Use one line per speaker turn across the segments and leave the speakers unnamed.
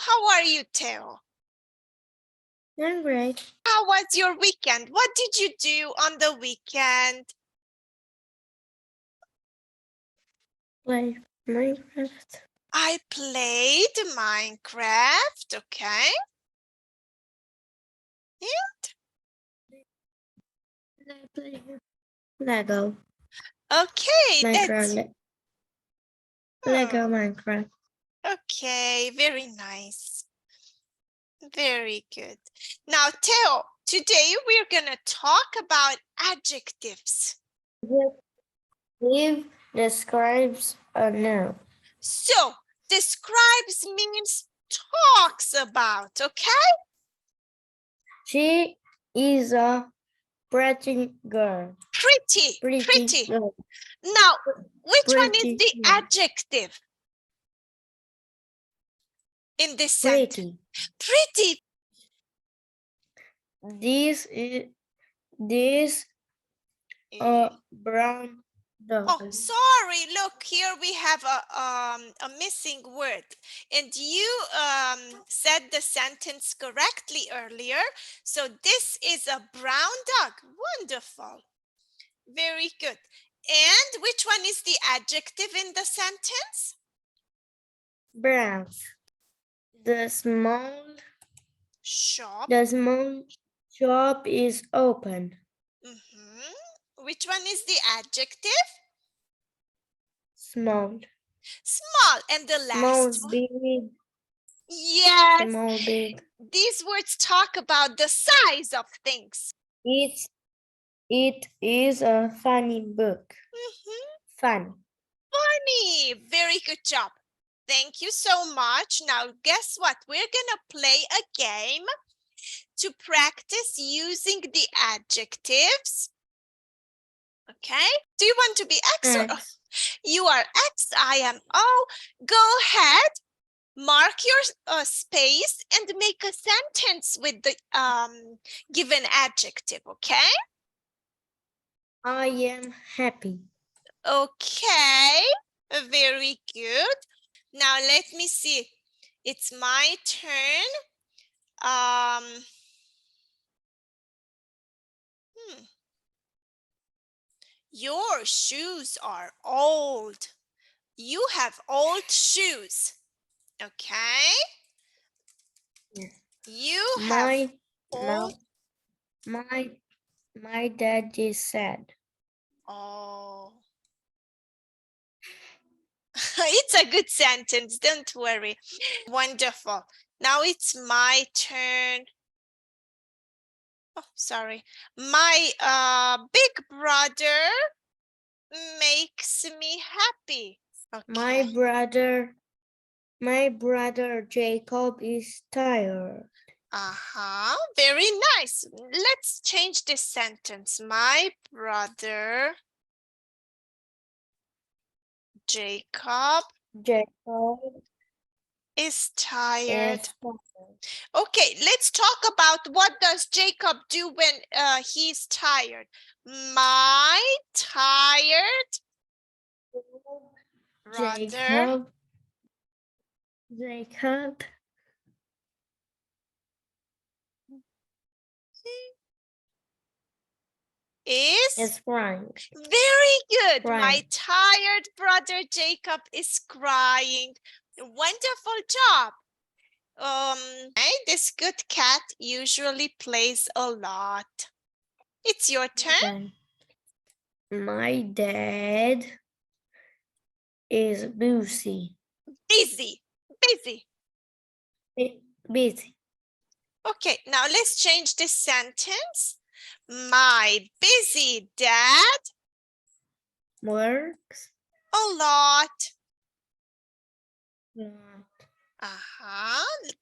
How are you, Theo?
I'm great.
How was your weekend? What did you do on the weekend?
Play Minecraft.
I played Minecraft, okay?
I play Lego.
Okay,
Minecraft. Lego Minecraft.
Okay, very nice. Very good. Now, Theo, today we're going to talk about adjectives.
Adjective describes a noun.
So, describes means talks about, okay?
She is a pretty girl.
Pretty.
Girl.
Now, which one is
Pretty
the
girl.
adjective in this
Pretty.
sentence? Pretty.
This brown dog.
Oh, sorry. Look, here we have a missing word. And you said the sentence correctly earlier. So this is a brown dog. Wonderful. Very good. And which one is the adjective in the sentence?
Brown. The small
shop.
The small shop is open.
Which one is the adjective?
Small.
Small. And the last one?
Big.
Yes.
Small, big.
These words talk about the size of things.
It is a funny book. Funny.
Very good job. Thank you so much. Now, guess what? We're going to play a game to practice using the adjectives. Okay? Do you want to be X or O? You are X, I am O. Go ahead, mark your space and make a sentence with the given adjective, okay?
I am happy.
Okay, very good. Now let me see. It's my turn. Your shoes are old. You have old shoes. Okay.
Yes.
You have old.
My dad is sad.
Oh. It's a good sentence, don't worry. Wonderful. Now it's my turn. Oh, sorry. My big brother makes me happy. Okay.
My brother Jacob is tired.
Very nice. Let's change this sentence. My brother Jacob is tired. Okay, let's talk about what does Jacob do when he's tired. My tired brother
Jacob
is
crying.
Very good.
Crying.
My tired brother Jacob is crying. Wonderful job. This good cat usually plays a lot. It's your turn.
My dad is busy.
Busy. Okay, now let's change this sentence. My busy dad
works
a lot.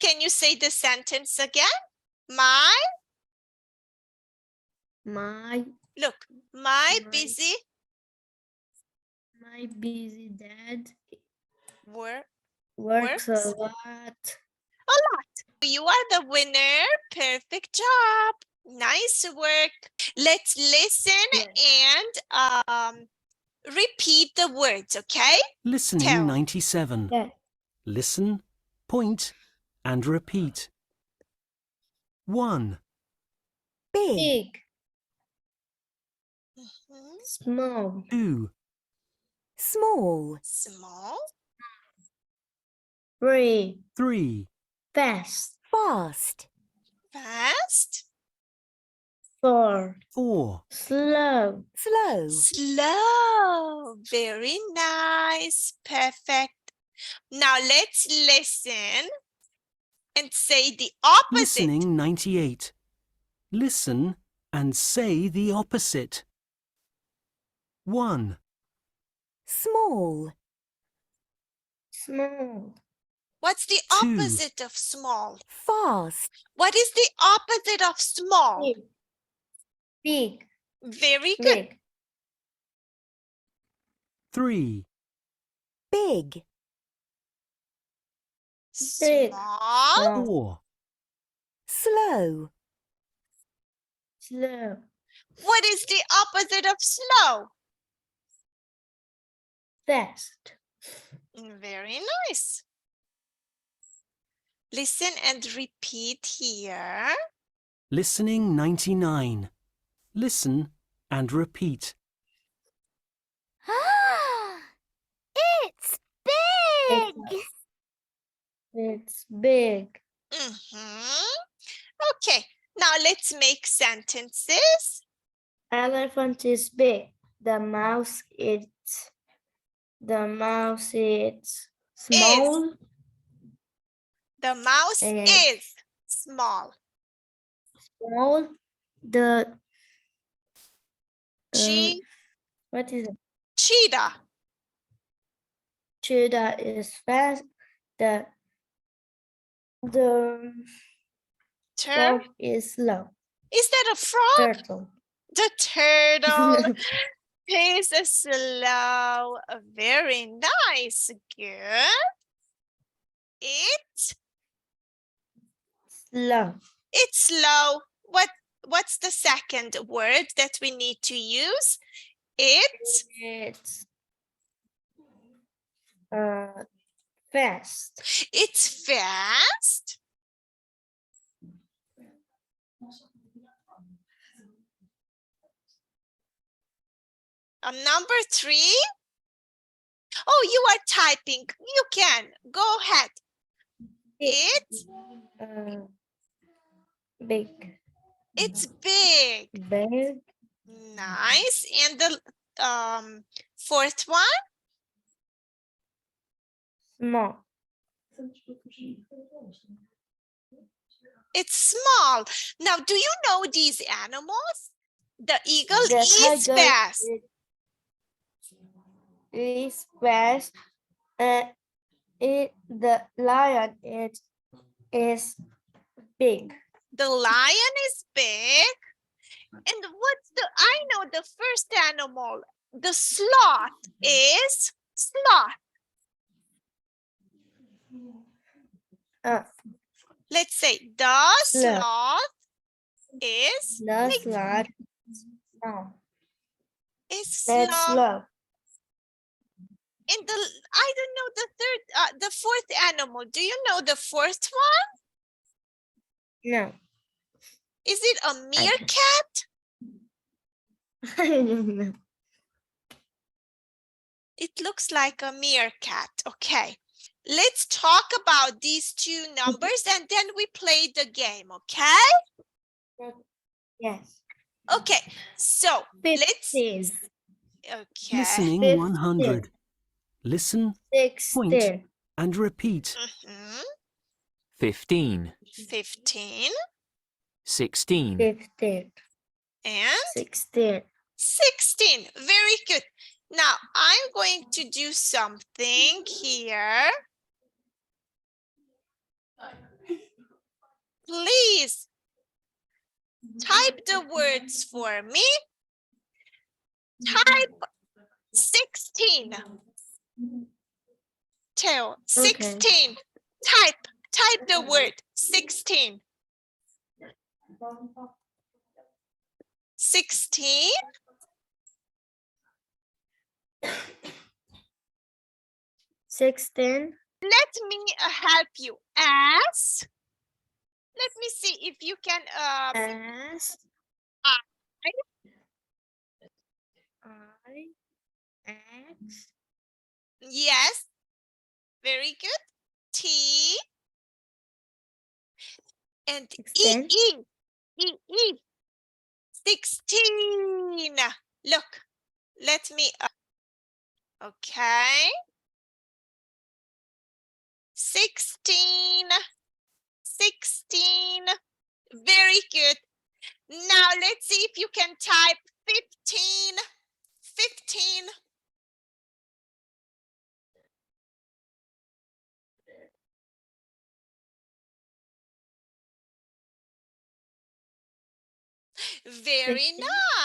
Can you say the sentence again? My busy
dad
works
a lot.
You are the winner. Perfect job. Nice work. Let's listen and repeat the words, okay?
Listening 97.
Yeah.
Listen, point, and repeat. 1,
Big.
Big.
Mhm.
Small.
2,
Small.
Small.
3.
3,
Fast.
Fast.
Fast.
4.
4,
Slow.
Slow.
Slow. Very nice. Perfect. Now let's listen and say the opposite.
Listening 98. Listen and say the opposite. 1,
Small.
Small.
What's the
2,
opposite of small?
Fast.
What is the opposite of small?
Big. Big.
Very good.
Big.
3,
Big.
Big.
Small.
Small.
4,
Slow.
Slow.
What is the opposite of slow?
Fast.
Very nice. Listen and repeat here.
Listening 99. Listen and repeat.
It's big.
It's big.
Okay, now let's make sentences.
Elephant is big. The mouse is small.
The mouse
Eh.
is small.
Small. The
Che-
what is it?
cheetah.
Cheetah is fast. The frog is slow.
Is that a frog?
Turtle.
The turtle is slow. Very nice. Good.
Slow.
It's slow. What's the second word that we need to use? It's
fast.
It's fast. Number 3. Oh, you are typing. You can. Go ahead. It's
Big.
It's big.
Big.
Nice. And the fourth one?
Small.
It's small. Now, do you know these animals? The eagle
The
is
tiger
fast.
Is fast. The lion is big.
The lion is big. And I know the first animal. The sloth is sloth. Let's say the sloth is
The sloth
is
That's
slow.
slow.
And I don't know the fourth animal. Do you know the fourth one?
No.
Is it a meerkat?
I don't know.
It looks like a meerkat. Okay. Let's talk about these two numbers and then we play the game, okay?
Yes.
Okay. So, let's
15.
Okay.
Listening
15.
100. Listen, point,
16.
and repeat.
15,
15
16,
15.
and
16.
16. Very good. Now, I'm going to do something here. Please type the words for me. Type 16. Tell 16. Type the word 16. 16.
16.
Let me help you. As, let me see if you can
As
I,
X,
yes, very good. T and E,
16,
E, E, E. 16. Look, let me, okay. 16, 16. Very good. Now let's see if you can type 15, 15. Very
15.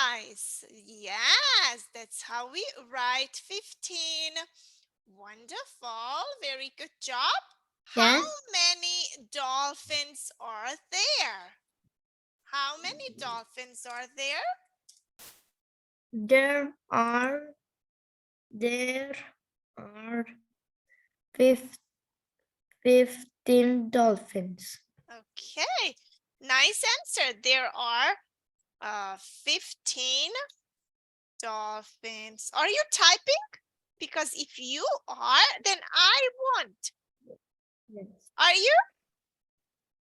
nice. Yes, that's how we write 15. Wonderful. Very good job. How
Yes.
many dolphins are there? How many dolphins are there?
There are 15 dolphins.
Okay, nice answer. There are 15 dolphins. Are you typing? Because if you are, then I won't.
Yes.
Are you?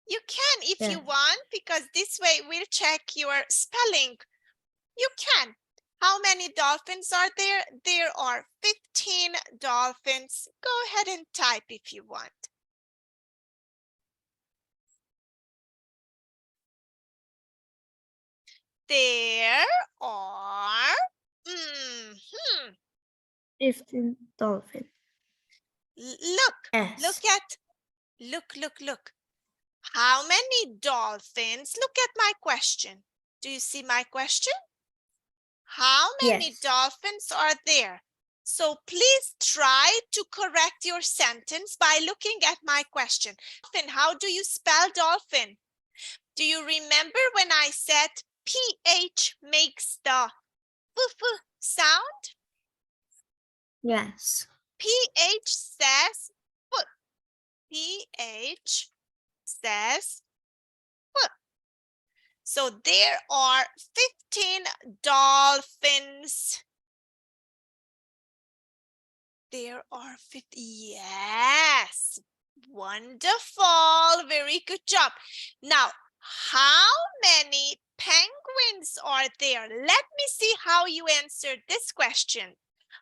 You can if you
Yes.
want, because this way we'll check your spelling. You can. How many dolphins are there? There are 15 dolphins. Go ahead and type if you want. There are
15 dolphins.
Look at, look. How many dolphins? Look at my question. Do you see my question? How many
Yes.
dolphins are there? So please try to correct your sentence by looking at my question. Dolphin, how do you spell dolphin? Do you remember when I said PH makes the f sound?
Yes.
PH says f. PH says f. So there are 15 dolphins. There are 50. Yes. Wonderful. Very good job. Now, how many penguins are there? Let me see how you answered this question.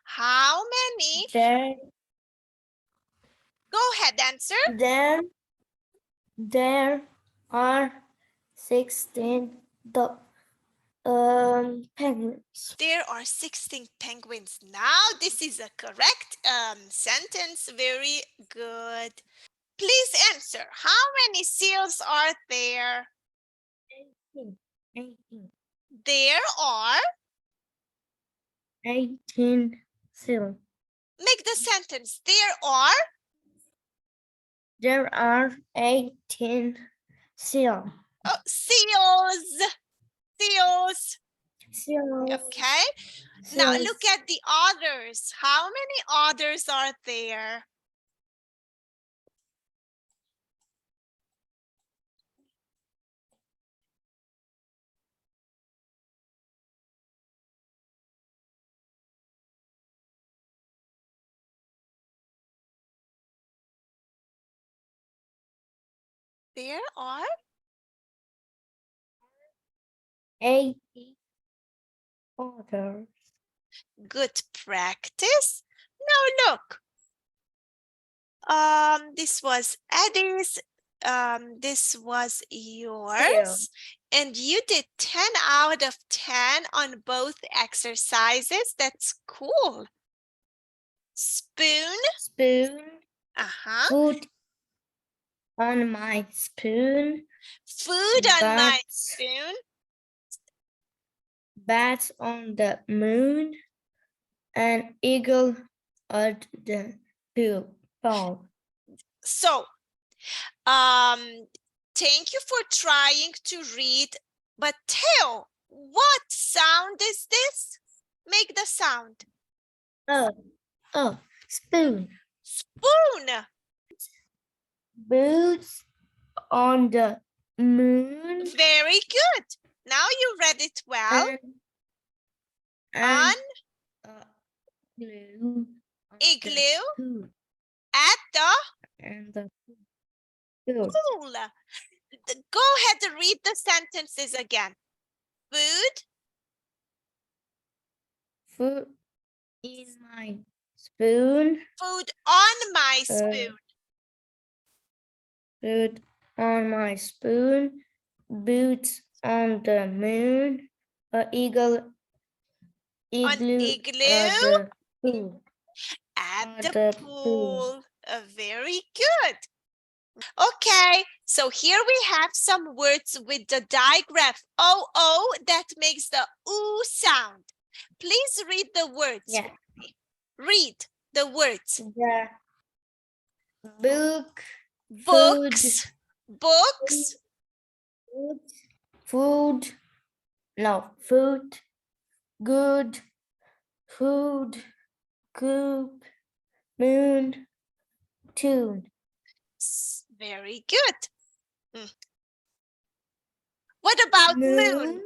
How many?
There
Go ahead, answer.
there are 16 penguins.
There are 16 penguins. Now, this is a correct sentence. Very good. Please answer. How many seals are there?
18.
There are.
18 seals.
Make the sentence. There
are 18 seals.
oh, seals. Seals.
Seals.
Okay. Now look at the others. How many others are there? There are
8 others.
good practice. Now look. This was Eddie's. This was yours. And you did 10 out of 10 on both exercises. That's cool. Spoon.
Food on my spoon.
Food on my spoon.
Bats on the moon. An eagle at the pole.
So, thank you for trying to read, but Theo, what sound is this? Make the sound.
Oh, spoon.
Spoon.
boots on the moon.
Very good. Now you read it well. On
Glue
igloo
food
at the
and the food.
pool. Go ahead and read the sentences again. Food,
Food in my spoon.
food on my spoon.
Food on my spoon. Boots on the moon. Igloo
On
at
igloo
the pool.
at
at
the
the
pool.
pool.
Very good. Okay, so here we have some words with the digraph OO that makes the oo sound. Please read the words.
Yeah.
Read the words.
The book.
Books, books,
Food. No, food. Good. Food. Coop. Moon. Tune.
Very good. What about moon?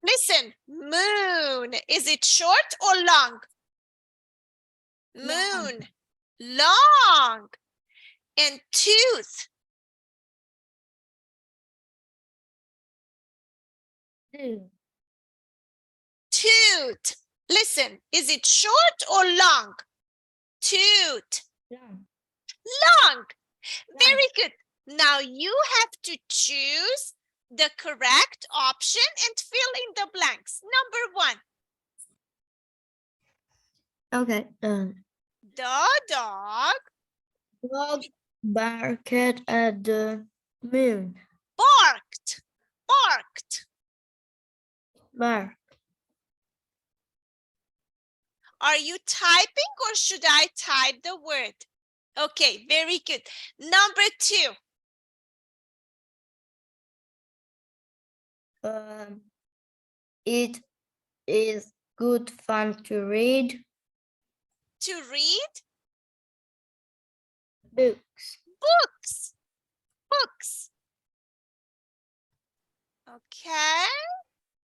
Listen, moon. Is it short or long? Moon. Long. And tooth.
Two.
Toot. Listen, is it short or long? Toot.
Long.
Long. Very good. Now you have to choose the correct option and fill in the blanks. Number 1.
Okay.
The dog
Dog barked at the moon.
barked. Barked.
Bark.
Are you typing or should I type the word? Okay, very good. Number 2.
It is good fun to read
To read
books.
books. Books. Okay,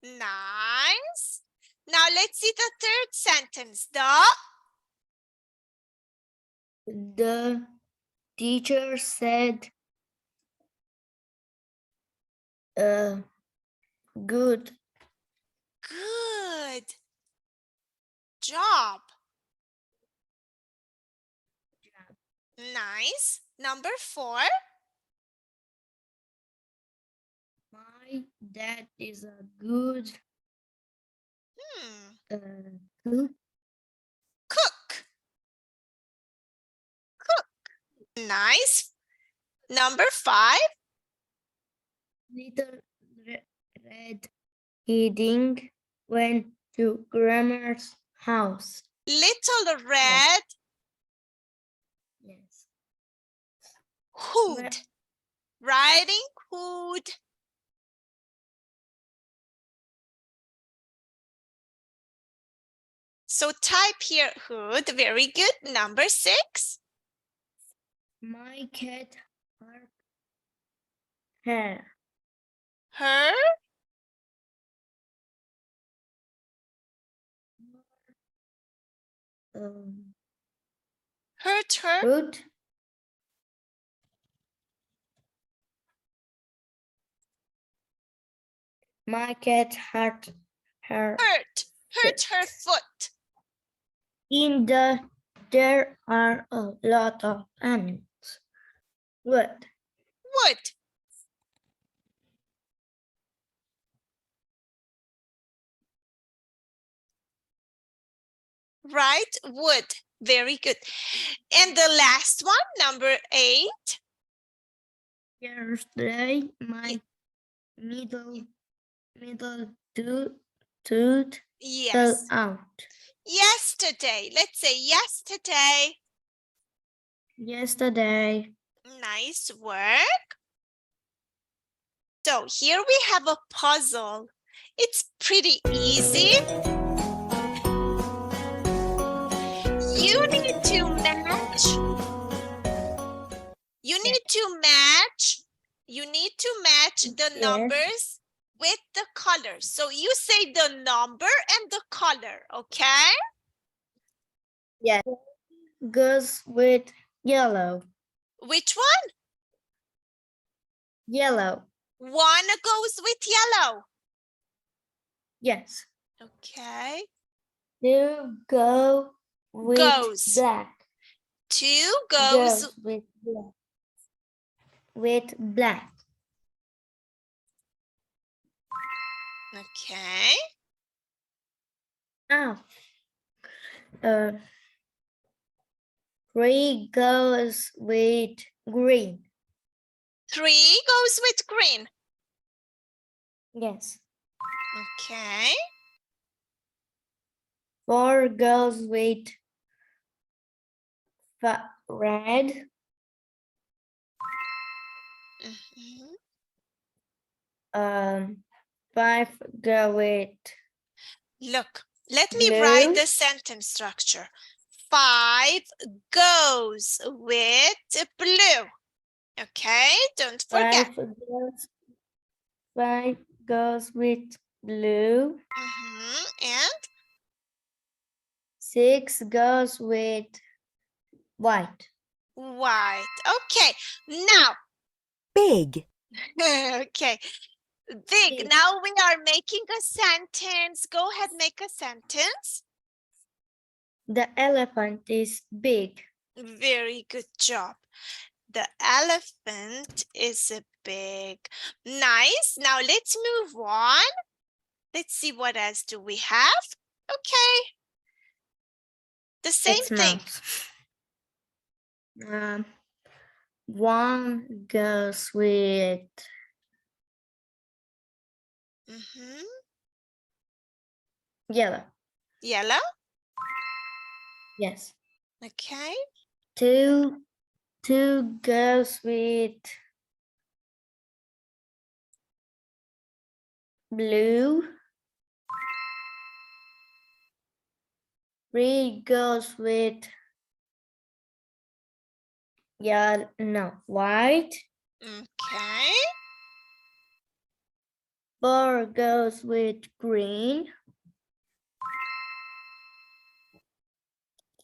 nice. Now let's see the third sentence.
The teacher said, good
Good job. Nice. Number 4.
My dad is a good cook.
Cook. Cook. Nice. Number 5.
Little red Riding went to grandma's house.
Little red
Yes.
hood. Riding hood. So type here hood. Very good. Number 6.
My cat hair.
Her hurt her.
Foot. My cat hurt her.
Hurt her foot.
There are a lot of animals. Wood.
Wood. Right? Wood. Very good. And the last one, number 8.
Yesterday, my middle tooth fell
Yes.
out.
Yesterday. Let's say yesterday.
Yesterday.
Nice work. So here we have a puzzle. It's pretty easy. You need to match You need to match. You need to match the
Yes.
numbers with the colors. So you say the number and the color, okay?
Yes. Goes with yellow.
Which one?
Yellow.
One goes with yellow.
Yes.
Okay.
Two go with
Goes.
black.
Two goes.
Goes with black. With black.
Okay.
Ah. Three goes with green.
Three goes with green.
Yes.
Okay.
Four goes with red.
Mhm.
Five go with
Look, let me
blue.
write the sentence structure. 5 goes with blue. Okay, don't forget.
Five goes with blue.
And
6 goes with white.
white. Okay, now.
Big.
Okay, big.
Big.
Now we are making a sentence. Go ahead, make a sentence.
The elephant is big.
Very good job. The elephant is a big. Nice. Now let's move on. Let's see what else do we have. Okay. The same
It's
thing.
One goes with yellow.
Yellow.
Yes.
Okay.
Two goes with blue. 3 goes with white.
Okay.
4 goes with green.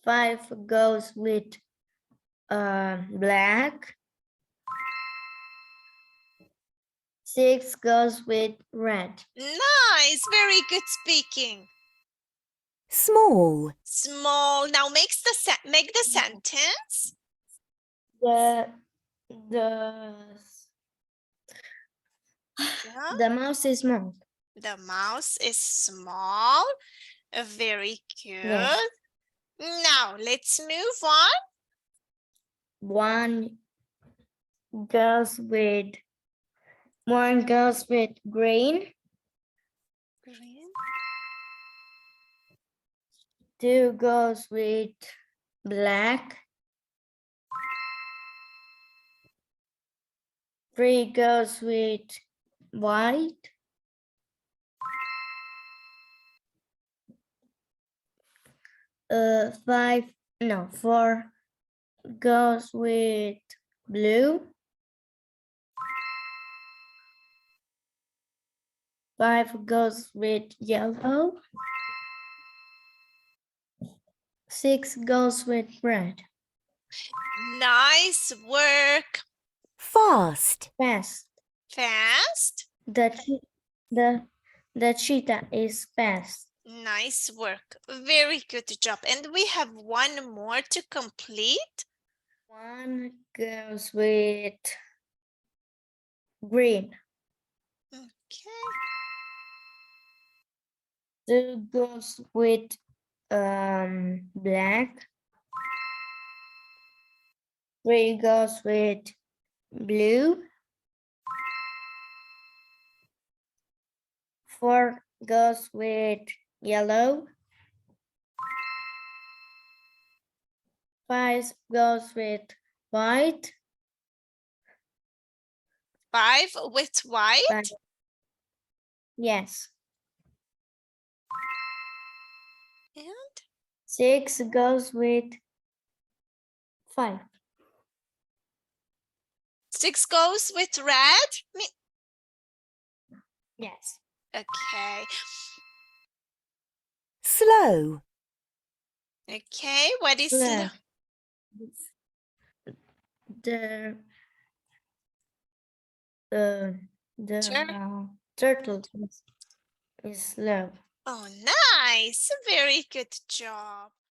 5 goes with black. 6 goes with red.
Nice. Very good speaking.
Small.
Small. Now make the sentence.
The mouse is small.
The mouse is small. Very good.
Yes.
Now let's move on.
One goes with green.
Green.
2 goes with black. 3 goes with white. 4 goes with blue. 5 goes with yellow. 6 goes with red.
Nice work.
Fast.
Fast.
Fast.
The cheetah is fast.
Nice work. Very good job. And we have one more to complete.
1 goes with green.
Okay.
2 goes with black. 3 goes with blue. 4 goes with yellow. 5 goes with white.
5 with white.
5. Yes.
And
6 goes with 5.
6 goes with red.
Yes.
Okay.
Slow.
Okay, what is
Slow. The turtle is slow.
Oh, nice. Very good job.